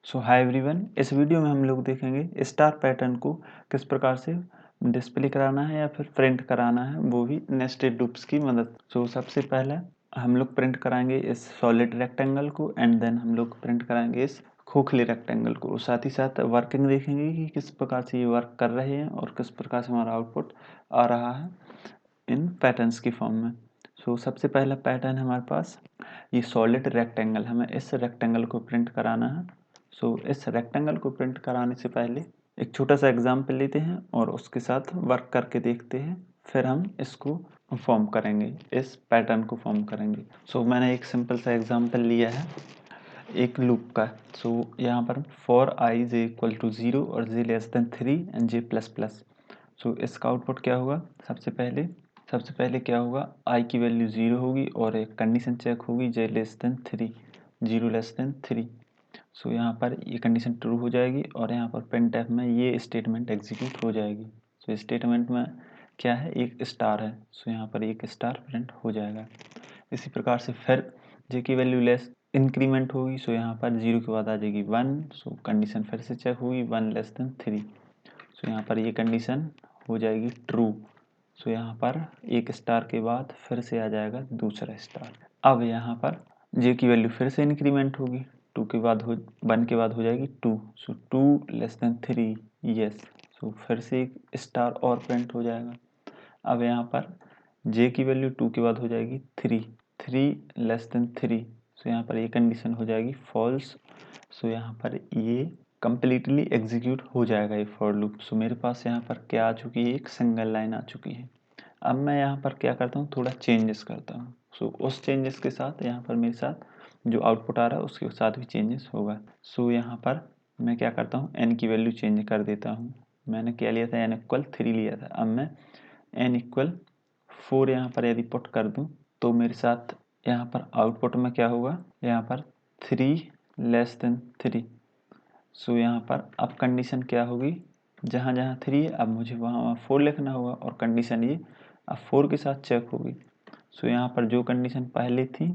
सो hi everyone, इस video में हम लोग देखेंगे स्टार पैटर्न को किस प्रकार से डिस्प्ले कराना है या फिर प्रिंट कराना है, वो भी नेस्टेड लूप्स की मदद। सबसे पहले हम लोग प्रिंट कराएंगे इस सॉलिड रेक्टेंगल को एंड देन हम लोग प्रिंट कराएंगे इस खोखले रेक्टेंगल को। साथ ही साथ वर्किंग देखेंगे कि किस प्रकार से ये वर्क कर रहे हैं और किस प्रकार से हमारा आउटपुट आ रहा है इन पैटर्न्स की फॉर्म में। सबसे पहला पैटर्न हमारे पास ये सॉलिड रेक्टेंगल, हमें इस रेक्टेंगल को प्रिंट कराना है। इस रेक्टेंगल को प्रिंट कराने से पहले एक छोटा सा एग्जाम्पल लेते हैं और उसके साथ वर्क करके देखते हैं, फिर हम इसको फॉर्म करेंगे, इस पैटर्न को फॉर्म करेंगे। मैंने एक सिंपल सा एग्जाम्पल लिया है एक लूप का। यहाँ पर for i j equal to 0 और j less than 3 and j plus plus. इसका आउटपुट क्या होगा? सबसे पहले क्या होगा, i की वैल्यू 0 होगी और एक कंडीशन चेक होगी j less than 3, 0 less than 3। यहाँ पर ये कंडीशन ट्रू हो जाएगी और यहाँ पर printf में ये स्टेटमेंट एग्जीक्यूट हो जाएगी। स्टेटमेंट में क्या है, एक स्टार है, यहाँ पर एक स्टार प्रिंट हो जाएगा। इसी प्रकार से फिर j की वैल्यू लेस इंक्रीमेंट होगी, यहाँ पर 0 के बाद आ जाएगी 1। कंडीशन फिर से चेक होगी 1 लेस देन 3। यहाँ पर ये कंडीशन हो जाएगी ट्रू। यहाँ पर एक स्टार के बाद फिर से आ जाएगा दूसरा स्टार। अब यहाँ पर j की वैल्यू फिर से इंक्रीमेंट होगी, 1 के बाद हो जाएगी 2। 2 लेस देन 3, यस। फिर से एक स्टार और प्रिंट हो जाएगा। अब यहाँ पर j की वैल्यू 2 के बाद हो जाएगी 3, 3 लेस देन 3। यहाँ पर ये कंडीशन हो जाएगी फॉल्स। यहाँ पर ये कंप्लीटली एग्जीक्यूट हो जाएगा ये फॉर लूप। मेरे पास यहाँ पर क्या आ चुकी है, एक सिंगल लाइन आ चुकी है। अब मैं यहाँ पर क्या करता हूँ, थोड़ा चेंजेस करता हूँ। उस चेंजेस के साथ यहाँ पर मेरे साथ जो आउटपुट आ रहा है उसके साथ भी चेंजेस होगा। यहाँ पर मैं क्या करता हूँ, n की वैल्यू चेंज कर देता हूँ। मैंने क्या लिया था, n इक्वल 3 लिया था। अब मैं n इक्वल 4 यहाँ पर यदि पुट कर दूँ तो मेरे साथ यहाँ पर आउटपुट में क्या होगा, यहाँ पर 3 लेस देन 3। यहाँ पर अब कंडीशन क्या होगी, जहाँ जहाँ 3 है अब मुझे वहाँ 4 लिखना होगा और कंडीशन ये अब 4 के साथ चेक होगी। यहाँ पर जो कंडीशन पहले थी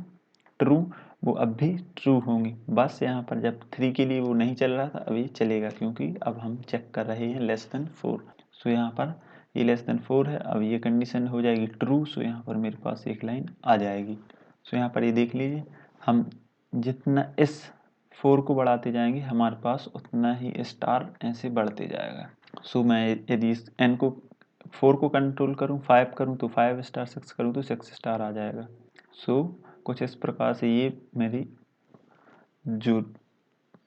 ट्रू, वो अब भी ट्रू होंगी। बस यहाँ पर जब 3 के लिए वो नहीं चल रहा था, अभी चलेगा क्योंकि अब हम चेक कर रहे हैं लेस देन 4। यहाँ पर ये लेस देन 4 है, अब ये कंडीशन हो जाएगी ट्रू। यहाँ पर मेरे पास एक लाइन आ जाएगी। यहाँ पर ये देख लीजिए, हम जितना इस 4 को बढ़ाते जाएंगे हमारे पास उतना ही स्टार ऐसे बढ़ते जाएगा। मैं यदि इस n को 4 को कंट्रोल करूँ, 5 करूँ तो 5 स्टार, 6 करूँ तो 6 स्टार आ जाएगा। कुछ इस प्रकार से ये मेरी जो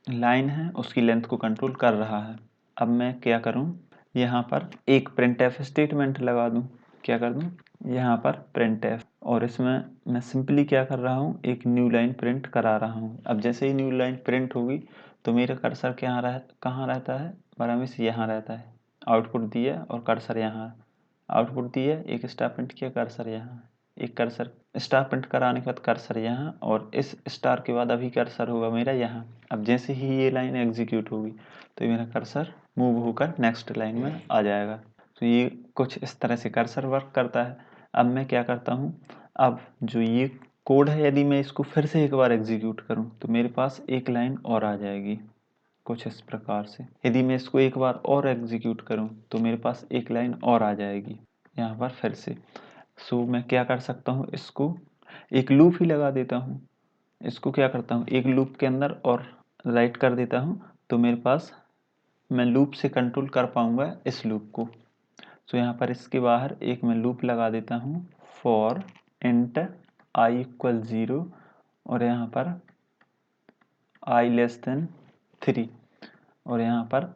लाइन है उसकी लेंथ को कंट्रोल कर रहा है। अब मैं क्या करूँ, यहाँ पर एक printf स्टेटमेंट लगा दूँ। क्या कर दूँ, यहाँ पर printf, और इसमें मैं सिंपली क्या कर रहा हूँ, एक न्यू लाइन प्रिंट करा रहा हूँ। अब जैसे ही न्यू लाइन प्रिंट होगी तो मेरा कर्सर कहाँ रहता है, बराबर यहाँ रहता है। आउटपुट दिया और कर्सर यहाँ, आउटपुट दिया, एक स्टार प्रिंट किया, कर्सर यहाँ, एक कर्सर स्टार प्रिंट कराने के बाद कर्सर यहाँ, और इस स्टार के बाद अभी कर्सर होगा मेरा यहाँ। अब जैसे ही ये लाइन एग्जीक्यूट होगी तो मेरा कर्सर मूव होकर नेक्स्ट लाइन में आ जाएगा। ये कुछ इस तरह से कर्सर वर्क करता है। अब मैं क्या करता हूँ, अब जो ये कोड है यदि मैं इसको फिर से एक बार एग्जीक्यूट करूँ तो मेरे पास एक लाइन और आ जाएगी कुछ इस प्रकार से। यदि मैं इसको एक बार और एग्जीक्यूट करूं तो मेरे पास एक लाइन और आ जाएगी यहाँ पर फिर से। मैं क्या कर सकता हूँ, इसको एक लूप ही लगा देता हूँ। इसको क्या करता हूँ, एक लूप के अंदर और राइट कर देता हूँ, तो मेरे पास मैं लूप से कंट्रोल कर पाऊंगा इस लूप को। यहाँ पर इसके बाहर एक मैं लूप लगा देता हूँ, फॉर इंट i इक्वल 0 और यहाँ पर i लेस देन 3 और यहाँ पर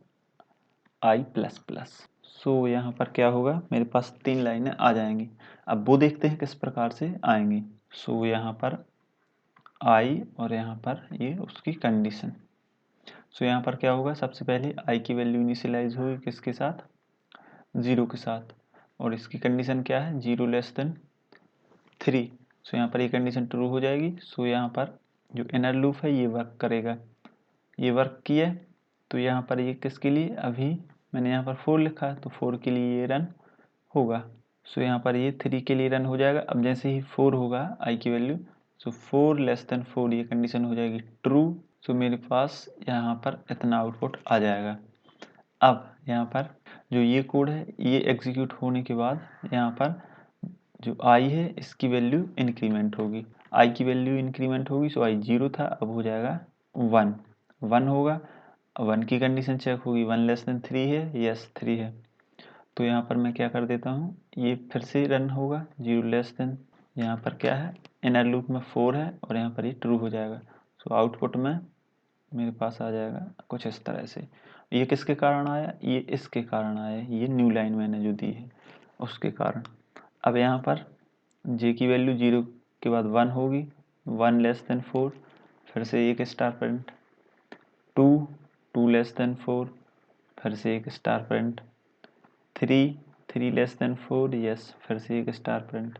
i प्लस प्लस। यहाँ पर क्या होगा, मेरे पास 3 लाइनें आ जाएंगी। अब वो देखते हैं किस प्रकार से आएंगी। यहाँ पर i और यहाँ पर ये उसकी कंडीशन। यहाँ पर क्या होगा, सबसे पहले i की वैल्यू इनिशियलाइज होगी किसके साथ, 0 के साथ, और इसकी कंडीशन क्या है, 0 लेस देन 3। यहाँ पर ये कंडीशन ट्रू हो जाएगी। यहाँ पर जो इनर लूप है ये वर्क करेगा, ये वर्क किया। तो यहाँ पर ये किसके लिए, अभी मैंने यहाँ पर 4 लिखा है तो 4 के लिए ये रन होगा। यहाँ पर ये 3 के लिए रन हो जाएगा। अब जैसे ही 4 होगा i की वैल्यू, 4 लेस देन 4, ये कंडीशन हो जाएगी ट्रू। सो मेरे पास यहाँ पर इतना आउटपुट आ जाएगा। अब यहाँ पर जो ये कोड है ये एग्जीक्यूट होने के बाद यहाँ पर जो आई है इसकी वैल्यू इंक्रीमेंट होगी, आई की वैल्यू इंक्रीमेंट होगी। सो आई 0 था, अब हो जाएगा 1, 1 होगा। 1 की कंडीशन चेक होगी, 1 लेस देन 3 है, यस 3 है। तो यहाँ पर मैं क्या कर देता हूँ, ये फिर से रन होगा 0 लेस देन, यहाँ पर क्या है इनर लूप में 4 है और यहाँ पर ये ट्रू हो जाएगा। सो आउटपुट में मेरे पास आ जाएगा कुछ इस तरह से। ये किसके कारण आया, ये इसके कारण आया, ये न्यू लाइन मैंने जो दी है उसके कारण। अब यहाँ पर जे की वैल्यू 0 के बाद 1 होगी, 1 लेस देन 4, फिर से एक स्टार प्रिंट, 2, 2 लेस देन 4, फिर से एक star print, 3, 3 less than 4, yes, फिर से एक स्टार प्रिंट।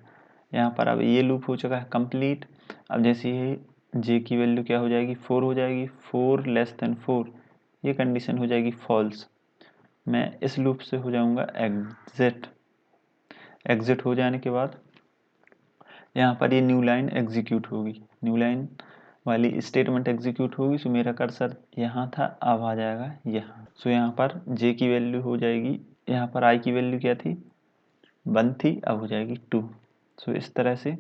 यहाँ पर अब ये लूप हो चुका है कंप्लीट। अब जैसे ही जे की वैल्यू क्या हो जाएगी, 4 हो जाएगी, 4 लेस देन 4, ये कंडीशन हो जाएगी फॉल्स। मैं इस लूप से हो जाऊंगा एग्जिट। एग्जिट हो जाने के बाद यहाँ पर ये न्यू लाइन एग्जीक्यूट होगी, न्यू लाइन वाली स्टेटमेंट एग्जीक्यूट होगी। सो मेरा कर्सर यहाँ था, अब आ जाएगा यहाँ। सो यहाँ पर जे की वैल्यू हो जाएगी, यहाँ पर आई की वैल्यू क्या थी 1 थी, अब हो जाएगी 2। सो इस तरह से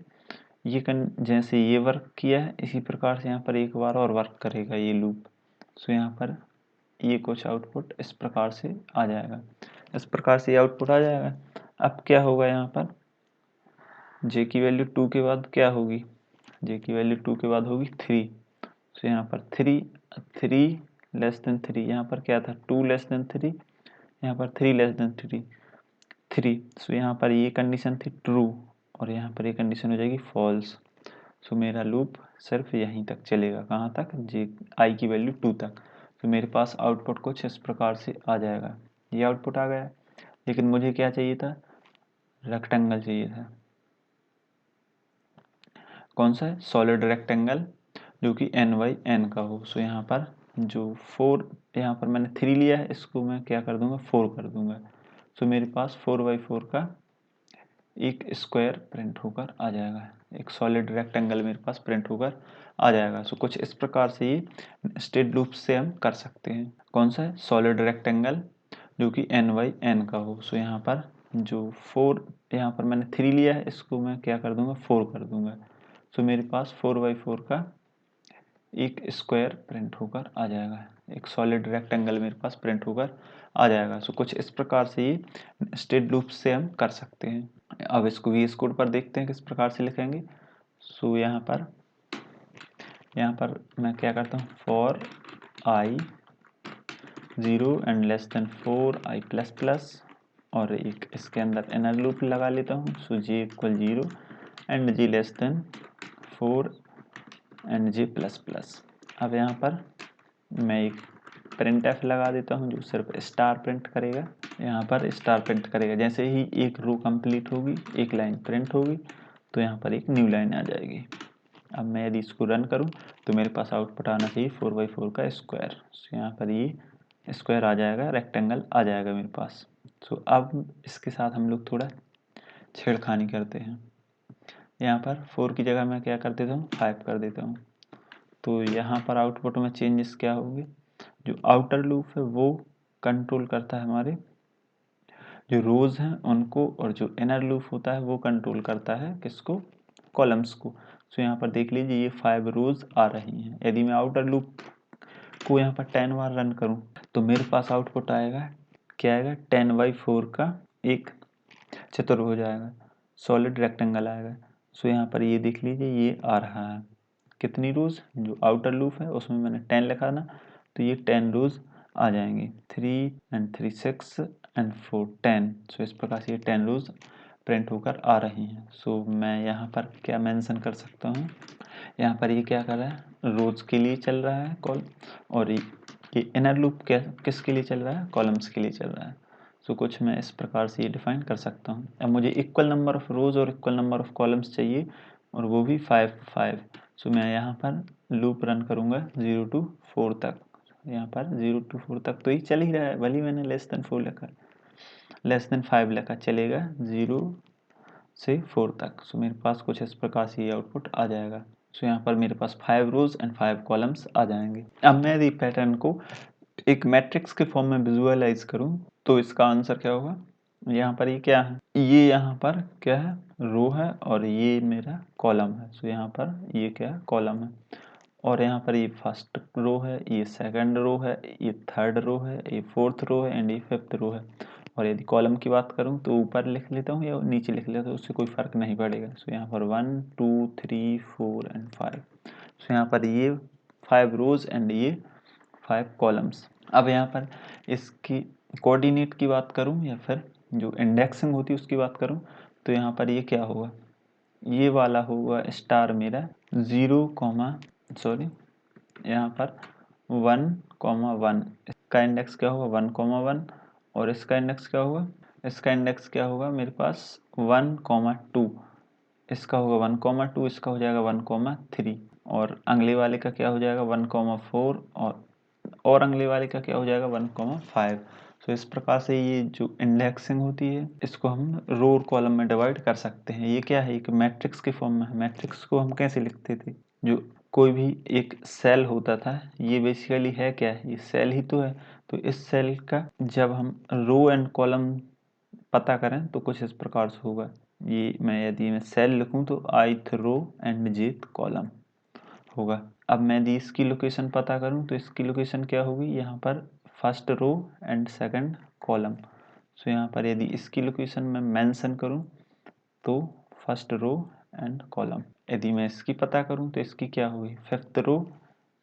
ये जैसे ये वर्क किया है इसी प्रकार से यहाँ पर एक बार और वर्क करेगा ये लूप। सो यहाँ पर ये कुछ आउटपुट इस प्रकार से आ जाएगा, इस प्रकार से ये आउटपुट आ जाएगा। अब क्या होगा, यहाँ पर जे की वैल्यू 2 के बाद क्या होगी, जे की वैल्यू 2 के बाद होगी 3। सो यहाँ पर 3 लेस देन 3, यहाँ पर क्या था 2 लेस देन 3, यहाँ पर 3 लेस देन 3। सो यहाँ पर ये कंडीशन थी ट्रू और यहाँ पर ये कंडीशन हो जाएगी फॉल्स। सो मेरा लूप सिर्फ यहीं तक चलेगा, कहाँ तक, जे आई की वैल्यू 2 तक। तो मेरे पास आउटपुट कुछ इस प्रकार से आ जाएगा। ये आउटपुट आ गया, लेकिन मुझे क्या चाहिए था, रेक्टेंगल चाहिए था। कौन सा है, सॉलिड रेक्टेंगल जो कि n/n का हो। सो यहाँ पर जो 4, यहाँ पर मैंने 3 लिया है, इसको मैं क्या कर दूंगा 4 कर दूंगा। सो मेरे पास 4/4 का एक स्क्वायर प्रिंट होकर आ जाएगा, एक सॉलिड रेक्टेंगल मेरे पास प्रिंट होकर आ जाएगा। सो कुछ इस प्रकार से ये स्टेट लूप से हम कर सकते हैं। कौन सा है, सॉलिड रेक्टेंगल जो कि n/n का हो। सो यहाँ पर जो 4, यहाँ पर मैंने 3 लिया है, इसको मैं क्या कर दूंगा 4 कर दूंगा। सो मेरे पास 4/4 का एक स्क्वायर प्रिंट होकर आ जाएगा, एक सॉलिड रेक्टेंगल मेरे पास प्रिंट होकर आ जाएगा। सो कुछ इस प्रकार से ये स्टेट लूप से हम कर सकते हैं। अब इसको VS कोड पर देखते हैं किस प्रकार से लिखेंगे। सो यहाँ पर मैं क्या करता हूँ, for i 0 and less than 4 i plus plus, और एक इसके अंदर इनर लूप लगा लेता हूँ। सो j equal 0 and j less then 4 and j plus plus. अब यहाँ पर मैं एक प्रिंट एफ लगा देता हूँ जो सिर्फ स्टार प्रिंट करेगा, यहाँ पर स्टार प्रिंट करेगा। जैसे ही एक रो कंप्लीट होगी, एक लाइन प्रिंट होगी, तो यहाँ पर एक न्यू लाइन आ जाएगी। अब मैं यदि इसको रन करूँ तो मेरे पास आउटपुट आना चाहिए 4/4 का स्क्वायर। यहाँ पर ये स्क्वायर आ जाएगा, रेक्टेंगल आ जाएगा मेरे पास। सो अब इसके साथ हम लोग थोड़ा छेड़खानी करते हैं। यहाँ पर 4 की जगह मैं क्या कर देता हूँ, 5 कर देता हूँ। तो यहाँ पर आउटपुट में चेंजेस क्या होंगे, जो आउटर लूप है वो कंट्रोल करता है हमारे जो रोज हैं उनको, और जो इनर लूप होता है वो कंट्रोल करता है किसको, कॉलम्स को। सो यहाँ पर देख लीजिए ये 5 रोज आ रही हैं। यदि मैं आउटर लूप को यहाँ पर 10 बार रन करूँ तो मेरे पास आउटपुट आएगा, क्या आएगा, 10/4 का एक चतुर्भुज आएगा, सॉलिड रेक्टेंगल आएगा। सो यहाँ पर ये देख लीजिए ये आ रहा है, कितनी रोज, जो आउटर लूप है उसमें मैंने 10 लिखा ना, तो ये 10 रोज आ जाएंगे, 3 एंड 3 6 एंड 4 10। सो इस प्रकार से ये 10 रोज प्रिंट होकर आ रही हैं। सो मैं यहाँ पर क्या मेंशन कर सकता हूँ, यहाँ पर ये क्या कर रहा है, रोज के लिए चल रहा है कॉल, और ये इनर लूप क्या किसके लिए चल रहा है, कॉलम्स के लिए चल रहा है। सो कुछ मैं इस प्रकार से ये डिफाइन कर सकता हूँ। अब मुझे इक्वल नंबर ऑफ रोज और इक्वल नंबर ऑफ कॉलम्स चाहिए, और वो भी 5 सो मैं यहाँ पर लूप रन करूँगा 0 to 4 तक। यहाँ पर 0 to 4 तक तो ये चल ही रहा है, भले मैंने लेस देन 4 लिखा, लेस देन 5 लिखा, चलेगा 0 से 4 तक। सो मेरे पास कुछ इस प्रकार से ये आउटपुट आ जाएगा। सो यहाँ पर मेरे पास 5 रोज एंड 5 कॉलम्स आ जाएंगे। अब मैं यदि पैटर्न को एक मैट्रिक्स के फॉर्म में विजुअलाइज करूँ तो इसका आंसर क्या होगा? यहाँ पर ये क्या है? ये यहाँ पर क्या है? रो है और ये मेरा कॉलम है। सो यहाँ पर ये क्या है? कॉलम है। और यहाँ पर ये फर्स्ट रो है, ये सेकंड रो है, ये थर्ड रो है, ये फोर्थ रो है एंड ये फिफ्थ रो है। और यदि कॉलम की बात करूँ तो ऊपर लिख लेता हूँ या नीचे लिख लेता हूँ, उससे कोई फ़र्क नहीं पड़ेगा। सो यहाँ पर 1 2 3 4 एंड 5। सो यहाँ पर ये 5 रोज एंड ये 5 कॉलम्स। अब यहाँ पर इसकी कोऑर्डिनेट की बात करूँ या फिर जो इंडेक्सिंग होती है उसकी बात करूँ तो यहाँ पर ये क्या होगा? ये वाला होगा स्टार मेरा 0, सॉरी यहाँ पर 1, 1। इसका इंडेक्स क्या होगा? 1, 1। और इसका इंडेक्स क्या होगा? इसका इंडेक्स क्या होगा मेरे पास? 1, 2। इसका होगा 1, 2, इसका हो जाएगा 1, 3। और अगले वाले का क्या हो जाएगा? 1, 4। और अगले वाले का क्या हो जाएगा? 1, 5। तो इस प्रकार से ये जो इंडेक्सिंग होती है इसको हम रो और कॉलम में डिवाइड कर सकते हैं। ये क्या है? एक मैट्रिक्स के फॉर्म में है। मैट्रिक्स को हम कैसे लिखते थे? जो कोई भी एक सेल होता था, ये बेसिकली है क्या है? ये सेल ही तो है। तो इस सेल का जब हम रो एंड कॉलम पता करें तो कुछ इस प्रकार से होगा। ये यदि मैं सेल लिखूं तो ith row and jth column होगा। अब मैं यदि इसकी लोकेशन पता करूं तो इसकी लोकेशन क्या होगी? यहाँ पर first row and second column. So यहाँ पर यदि इसकी लोकेशन मैं मेंशन करूं तो फर्स्ट रो एंड कॉलम। यदि मैं इसकी पता करूं तो इसकी क्या होगी? फिफ्थ रो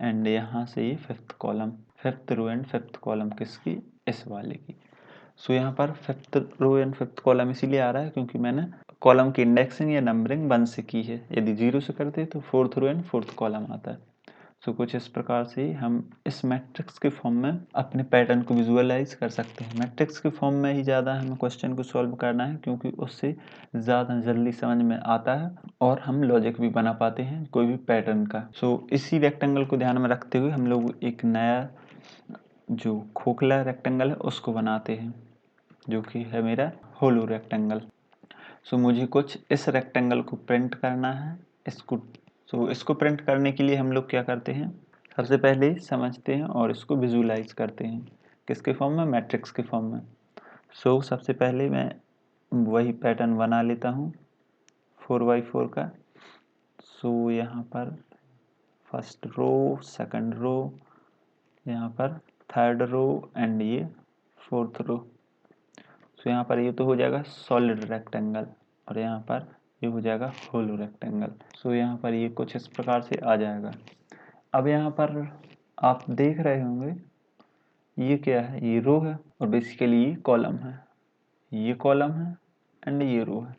एंड यहाँ से ये fifth column. Fifth row and fifth column किसकी? इस वाले की। सो यहाँ पर fifth row and fifth column इसीलिए आ रहा है क्योंकि मैंने कॉलम की इंडेक्सिंग या नंबरिंग 1 से की है। यदि 0 से करते तो fourth row and fourth column आता है। सो कुछ इस प्रकार से हम इस मैट्रिक्स के फॉर्म में अपने पैटर्न को विजुअलाइज कर सकते हैं। मैट्रिक्स के फॉर्म में ही ज़्यादा हमें क्वेश्चन को सॉल्व करना है क्योंकि उससे ज़्यादा जल्दी समझ में आता है और हम लॉजिक भी बना पाते हैं कोई भी पैटर्न का। सो इसी रेक्टेंगल को ध्यान में रखते हुए हम लोग एक नया जो खोखला रेक्टेंगल है उसको बनाते हैं जो कि है मेरा होलो रेक्टेंगल। सो मुझे कुछ इस रेक्टेंगल को प्रिंट करना है। इसको प्रिंट करने के लिए हम लोग क्या करते हैं? सबसे पहले समझते हैं और इसको विजुलाइज करते हैं। किसके फॉर्म में? मैट्रिक्स के फॉर्म में। सबसे पहले मैं वही पैटर्न बना लेता हूँ 4x4 का। यहाँ पर फर्स्ट रो, सेकंड रो, यहाँ पर थर्ड रो एंड ये फोर्थ रो। यहाँ पर ये तो हो जाएगा सॉलिड रेक्टेंगल और यहाँ पर ये हो जाएगा होलो रेक्टेंगल। यहाँ पर ये कुछ इस प्रकार से आ जाएगा। अब यहाँ पर आप देख रहे होंगे ये क्या है? ये रो है और बेसिकली ये कॉलम है। ये कॉलम है एंड ये रो है।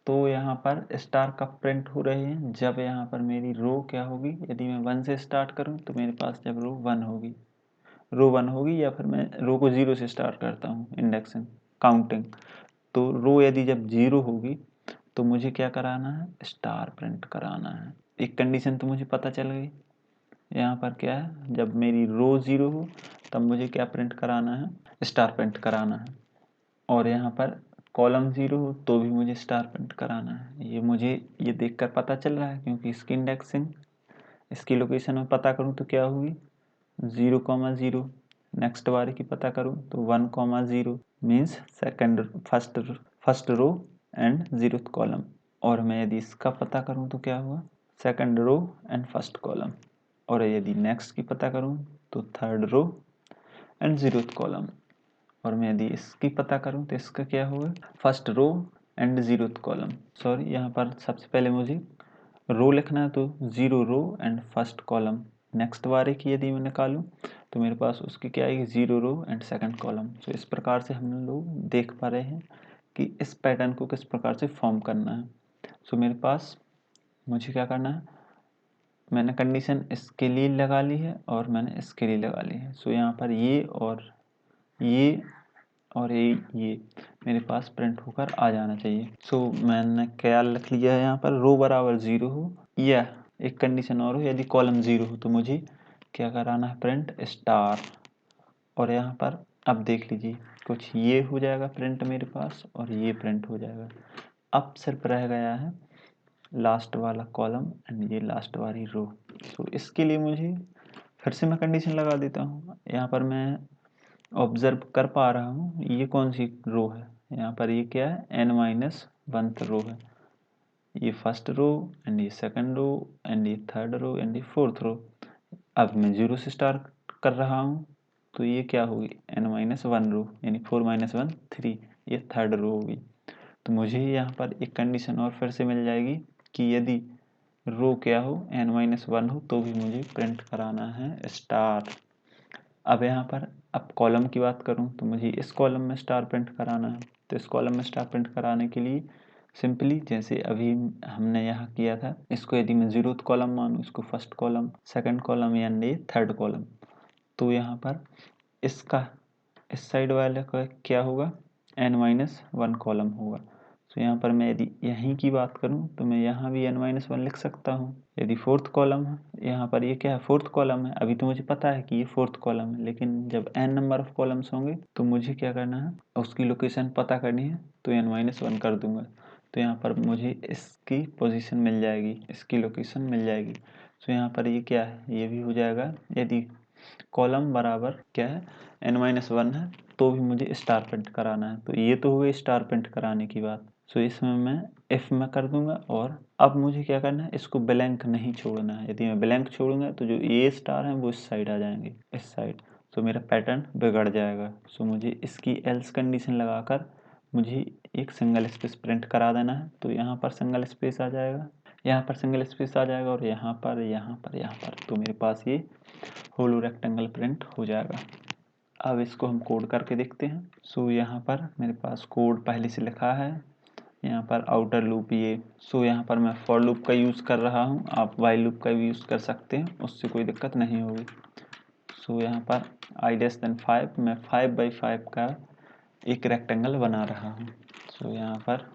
तो यहाँ पर स्टार कब प्रिंट हो रहे हैं? जब यहाँ पर मेरी रो क्या होगी? यदि मैं 1 से स्टार्ट करूँ तो मेरे पास जब रो 1 होगी, या फिर मैं रो को 0 से स्टार्ट करता हूँ इंडेक्सिंग काउंटिंग। तो रो यदि जब 0 होगी तो मुझे क्या कराना है? स्टार प्रिंट कराना है। एक कंडीशन तो मुझे पता चल गई। यहाँ पर क्या है? जब मेरी रो 0 हो तब मुझे क्या प्रिंट कराना है? स्टार प्रिंट कराना है। और यहाँ पर कॉलम 0 हो तो भी मुझे स्टार प्रिंट कराना है। ये मुझे ये देखकर पता चल रहा है क्योंकि इसकी इंडेक्सिंग इसकी लोकेशन में पता करूँ तो क्या होगी? 0, 0। नेक्स्ट बार की पता करूँ तो 1, 0 means first row and 0th column. और मैं यदि इसका पता करूँ तो क्या हुआ? Second row and first column. और यदि नेक्स्ट की पता करूँ तो third row and 0th column. और मैं यदि इसकी पता करूँ तो इसका क्या होगा? First row and 0th column. Sorry, यहाँ पर सबसे पहले मुझे रो लिखना है तो 0 row and first column. Next बारे की यदि मैं निकालूं तो मेरे पास उसकी क्या आएगी? 0 रो एंड सेकंड कॉलम। इस प्रकार से हम लोग देख पा रहे हैं कि इस पैटर्न को किस प्रकार से फॉर्म करना है। मेरे पास मुझे क्या करना है? मैंने कंडीशन इसके लिए लगा ली है और मैंने इसके लिए लगा ली है। यहाँ पर ये और ये मेरे पास प्रिंट होकर आ जाना चाहिए। मैंने क्या लिख लिया है? यहाँ पर रो बराबर 0 हो या एक कंडीशन और हो, यदि कॉलम 0 हो तो मुझे क्या कराना है? Print star. और यहाँ पर अब देख लीजिए कुछ ये हो जाएगा प्रिंट मेरे पास और ये प्रिंट हो जाएगा। अब सिर्फ रह गया है लास्ट वाला कॉलम एंड ये लास्ट वाली रो। सो इसके लिए मुझे फिर से मैं कंडीशन लगा देता हूँ। यहाँ पर मैं ऑब्जर्व कर पा रहा हूँ ये कौन सी रो है, यहाँ पर ये क्या है, n-1th रो है। ये फर्स्ट रो एंड ये सेकंड रो एंड ये थर्ड रो एंड ये फोर्थ रो। अब मैं 0 से स्टार्ट कर रहा हूँ तो ये क्या होगी, n-1 रो, यानी 4 - 1 3, ये थर्ड रो होगी। तो मुझे यहाँ पर एक कंडीशन और फिर से मिल जाएगी कि यदि रो क्या हो, n-1 हो, तो भी मुझे प्रिंट कराना है स्टार। अब यहाँ पर अब कॉलम की बात करूँ तो मुझे इस कॉलम में स्टार प्रिंट कराना है। तो इस कॉलम में स्टार प्रिंट कराने के लिए सिंपली जैसे अभी हमने यहाँ किया था, इसको यदि मैं 0th कॉलम मानूँ, इसको फर्स्ट कॉलम, सेकंड कॉलम यानी थर्ड कॉलम, तो यहाँ पर इसका इस साइड वाले का क्या होगा, n-1 कॉलम होगा। तो यहाँ पर मैं यदि यहीं की बात करूँ तो मैं यहाँ भी n-1 लिख सकता हूँ। यदि फोर्थ कॉलम है, यहाँ पर ये क्या है, फोर्थ कॉलम है। अभी तो मुझे पता है कि ये फोर्थ कॉलम है, लेकिन जब n नंबर ऑफ कॉलम्स होंगे तो मुझे क्या करना है, उसकी लोकेशन पता करनी है, तो n-1 कर दूंगा। तो यहाँ पर मुझे इसकी पोजीशन मिल जाएगी, इसकी लोकेशन मिल जाएगी। तो यहाँ पर ये क्या है, ये भी हो जाएगा। यदि कॉलम बराबर क्या है, n-1 है, तो भी मुझे स्टार प्रिंट कराना है। तो ये तो हो गई स्टार प्रिंट कराने की बात। सो इसमें मैं इफ में कर दूंगा। और अब मुझे क्या करना है, इसको ब्लैंक नहीं छोड़ना है। यदि मैं ब्लैंक छोड़ूंगा तो जो ये स्टार हैं वो इस साइड आ जाएंगे, इस साइड। तो मेरा पैटर्न बिगड़ जाएगा। सो मुझे इसकी एल्स कंडीशन लगाकर मुझे एक सिंगल स्पेस प्रिंट करा देना है। तो यहाँ पर सिंगल स्पेस आ जाएगा, यहाँ पर सिंगल स्पेस आ जाएगा, और यहाँ पर, यहाँ पर, यहाँ पर। तो मेरे पास ये होलो रेक्टेंगल प्रिंट हो जाएगा। अब इसको हम कोड करके देखते हैं। सो यहाँ पर मेरे पास कोड पहले से लिखा है, यहाँ पर आउटर लूप ये। सो यहाँ पर मैं फॉर लूप का यूज़ कर रहा हूँ, आप वाइल लूप का भी यूज़ कर सकते हैं, उससे कोई दिक्कत नहीं होगी। सो यहाँ पर i<5 मैं 5x5 का एक रेक्टेंगल बना रहा हूँ। सो यहाँ पर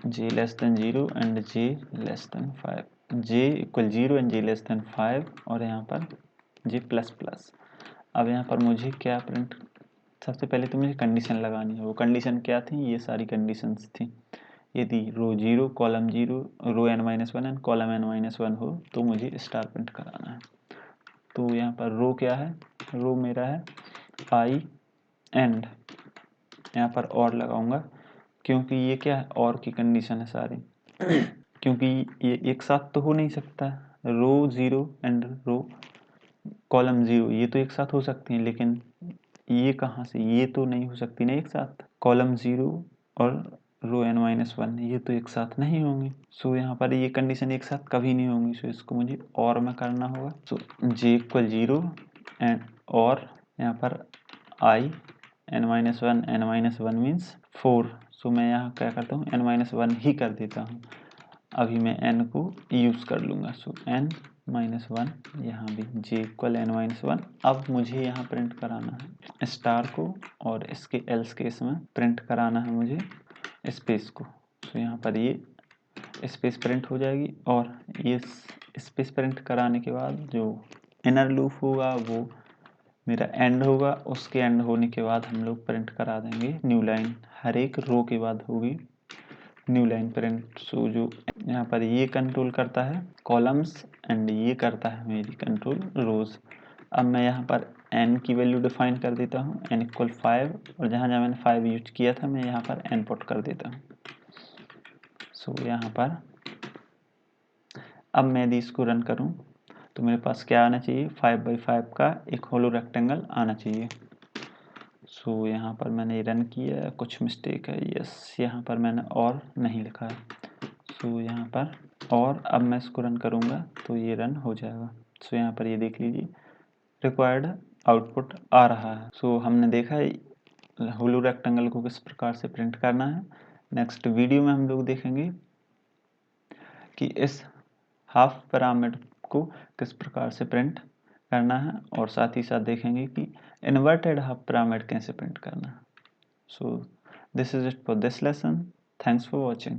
j<0 and j<5, j = 0 and j<5, और यहाँ पर j++। अब यहाँ पर मुझे क्या प्रिंट, सबसे पहले तो मुझे कंडीशन लगानी है। वो कंडीशन क्या थी, ये सारी कंडीशंस थी। यदि row 0 column 0 row n-1 and column n-1 हो तो मुझे स्टार प्रिंट कराना है। तो यहाँ पर रो क्या है, रो मेरा है i एंड यहाँ पर और लगाऊंगा, क्योंकि ये क्या है, और की कंडीशन है सारी। क्योंकि ये एक साथ तो हो नहीं सकता, रो 0 एंड रो कॉलम 0 ये तो एक साथ हो सकती हैं, लेकिन ये कहाँ से, ये तो नहीं हो सकती ना एक साथ। कॉलम 0 और रो n-1 ये तो एक साथ नहीं होंगी। सो यहाँ पर ये कंडीशन एक साथ कभी नहीं होंगी। सो इसको मुझे और में करना होगा। सो j = 0 एंड और यहाँ पर i n-1 मीन्स 4। सो मैं यहाँ क्या करता हूँ, n-1 ही कर देता हूँ। अभी मैं n को यूज़ कर लूँगा। सो n-1 यहाँ भी j = n-1। अब मुझे यहाँ प्रिंट कराना है स्टार को, और इसके एल्स केस में प्रिंट कराना है मुझे स्पेस को। तो यहाँ पर ये स्पेस प्रिंट हो जाएगी, और ये स्पेस प्रिंट कराने के बाद जो इनर लूप होगा वो मेरा एंड होगा। उसके एंड होने के बाद हम लोग प्रिंट करा देंगे न्यू लाइन। हर एक रो के बाद होगी न्यू लाइन प्रिंट। सो जो यहाँ पर ये कंट्रोल करता है कॉलम्स एंड ये करता है मेरी कंट्रोल रोज। अब मैं यहाँ पर n की वैल्यू डिफाइन कर देता हूँ, n = 5, और जहाँ जहाँ मैंने 5 यूज किया था मैं यहाँ पर n पुट कर देता हूँ। सो यहाँ पर अब मैं यदि इसको रन करूँ तो मेरे पास क्या आना चाहिए, 5x5 का एक होलो रेक्टेंगल आना चाहिए। सो यहाँ पर मैंने रन किया, कुछ मिस्टेक है, यस यहाँ पर मैंने और नहीं लिखा है। सो यहाँ पर और अब मैं इसको रन करूँगा तो ये रन हो जाएगा। सो यहाँ पर ये देख लीजिए रिक्वायर्ड आउटपुट आ रहा है। सो हमने देखा है होलो रेक्टेंगल को किस प्रकार से प्रिंट करना है। नेक्स्ट वीडियो में हम लोग देखेंगे कि इस हाफ पिरामिड को किस प्रकार से प्रिंट करना है, और साथ ही साथ देखेंगे कि इन्वर्टेड हाफ पिरामिड कैसे प्रिंट करना है। So this is it for this lesson. Thanks for watching.